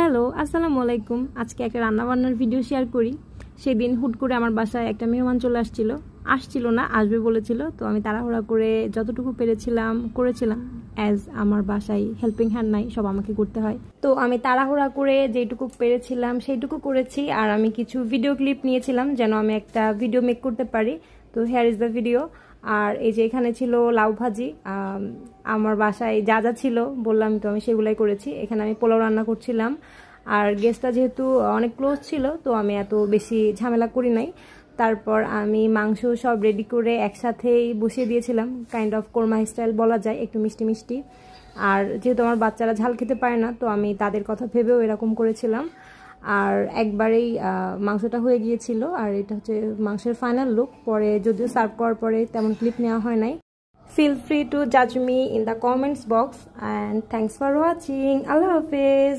Hello আসসালামু আলাইকুম। আজকে একটা রান্নাবান্নার ভিডিও শেয়ার করি। সেদিন হুট করে আমার বাসায় একটা মেহমান চলে আসছিল না, আসবে বলেছিল। তো আমি তাড়াহুড়া করে যতটুকু পেরেছিলাম করেছিলাম। অ্যাজ আমার বাসায় হেল্পিং হ্যান্ড নাই, সব আমাকে করতে হয়। তো আমি তাড়াহুড়া করে যেটুকু পেরেছিলাম সেইটুকু করেছি। আর আমি কিছু ভিডিও ক্লিপ নিয়েছিলাম যেন আমি একটা ভিডিও মেক করতে পারি। তো হেয়ার ইজ দ্য ভিডিও। আর এই যে এখানে ছিল লাউ ভাজি। আমার বাসায় যা যা ছিল বললাম, তো আমি সেগুলাই করেছি। এখানে আমি পোলাও রান্না করছিলাম। আর গেস্টটা যেহেতু অনেক ক্লোজ ছিল, তো আমি এত বেশি ঝামেলা করি নাই। তারপর আমি মাংস সব রেডি করে একসাথেই বসিয়ে দিয়েছিলাম, কাইন্ড অফ কোরমা স্টাইল বলা যায়, একটু মিষ্টি মিষ্টি। আর যেহেতু আমার বাচ্চারা ঝাল খেতে পারে না, তো আমি তাদের কথা ভেবেও এরকম করেছিলাম। আর একবারেই মাংসটা হয়ে গিয়েছিল। আর এটা হচ্ছে মাংসের ফাইনাল লুক। পরে যদিও সার্ভ করার পরে তেমন ক্লিপ নেওয়া হয় নাই। ফিল ফ্রি টু জাজ me in the comments box, and thanks for watching. আল্লাহ হাফেজ।